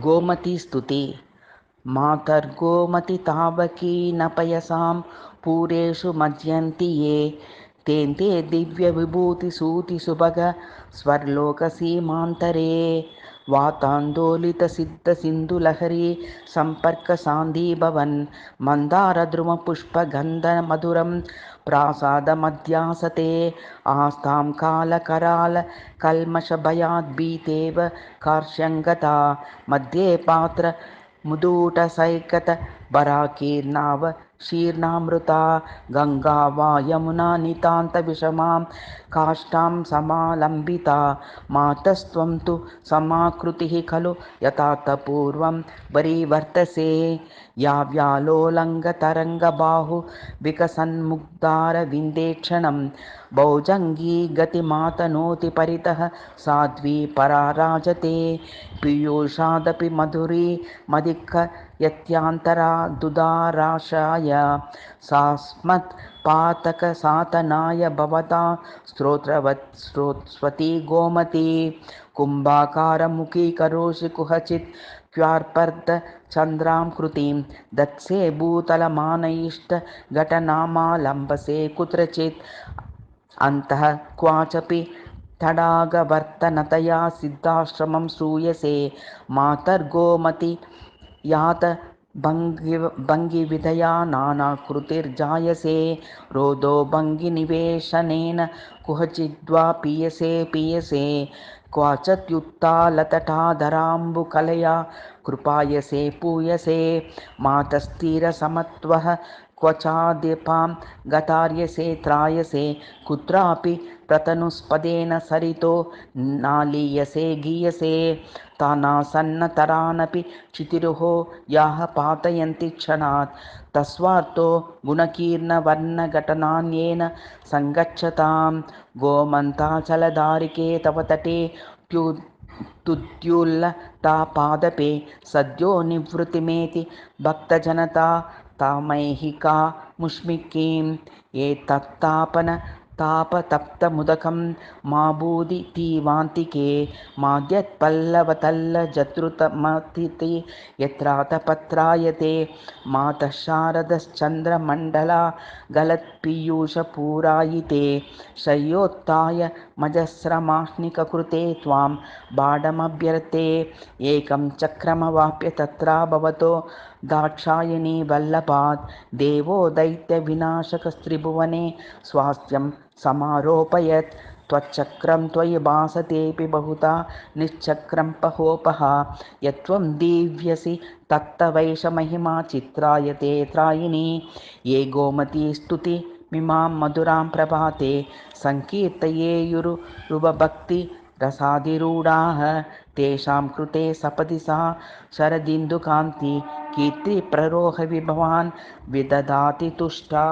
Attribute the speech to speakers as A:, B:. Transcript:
A: गोमती स्तुति। मातर्गोमति तावकी न पयसां पूरेषु मज्यन्ति ये तेन्ते दिव्यविभूतिसूतिसुभग स्वर्लोकसीमान्तरे वातान्दोलितसिद्धसिन्धुलहरी सम्पर्कसान्धीभवन् मन्दारद्रुमपुष्पगन्धमधुरं प्रासादमध्यासते आस्तां कालकराल कल्मषभयाद्भीतेव कार्श्यङ्गता मध्ये पात्र मुदूटसैकत बराकीर्णाव शीर्णामृता गंगा वा यमुना नितान्तविषमां काष्ठां समालम्बिता मातस्त्वं तु समाकृतिः खलु यथार्थपूर्वं वरीवर्तसे याव्यालोलङ्गतरङ्गबाहु विकसन्मुग्धारविन्दे क्षणं भौजङ्गी गतिमातनोति परितः साध्वी पराराजते पीयूषादपि मधुरी मदिक्कयत्यान्तरा दुदाराशाय सास्मत् पातकसातनाय भवता स्तोत्रवत् गोमती कुम्भाकारमुखी करोषि कुहचित् क्वार्पर्ध चन्द्रां कृतिं दत्से भूतलमानयिष्ट घटनामालम्बसे कुत्रचित् अन्तः क्वाचपि तडागवर्तनतया सिद्धाश्रमं श्रूयसे मातर्गोमति यात भङ्गिविधया नानाकृतिर्जायसे रोदो भङ्गिनिवेशनेन कुहचिद्वा पीयसे क्वाचत्युत्तालतटाधराम्बुकलया कृपायसे पूयसे मातस्थिरसमत्वः क्वचाद्यपां गतार्यसे त्रायसे कुत्रापि प्रतनुस्पदेन सरितो नालीयसे गीयसे तानासन्नतरानपि चितिरुहो याः पातयन्ति क्षणात् तस्वार्तो गुणकीर्णवर्णघटनान्येन सङ्गच्छतां गोमन्ताचलधारिके तव तटे तुद्युल्लतापादपे सद्यो निवृत्तिमेति भक्तजनता तामैहिका मुष्मिकीं एतत्तापन तापतप्तमुदकं माबूदि तीवान्तिके माद्यत्पल्लवतल्लजद्रुतमतिथि यत्रातपत्रायते मातः शारदश्चन्द्रमण्डला गलत्पीयूषपूरायिते शय्योत्थाय मजस्रमाह्निककृते त्वां बाढमभ्यर्थे एकं चक्रमवाप्य तत्रा भवतो दाक्षायणी वल्लभात् देवो दैत्यविनाशकस्त्रिभुवने स्वास्थ्यं समारोपयत् त्वच्चक्रं त्वयि भासतेऽपि बहुधा निश्चक्रं पहोपः यत्त्वं दीव्यसि तत्तवैषमहिमा चित्रायते त्रायिणी ये गोमती स्तुतिमिमां मधुरां प्रभाते सङ्कीर्तयेयुरुभक्ति रसाधिरूढाः तेषां कृते सपदि सा शरदिन्दुकान्ति कीर्तिप्ररोहविभवान् विदधाति तुष्टा।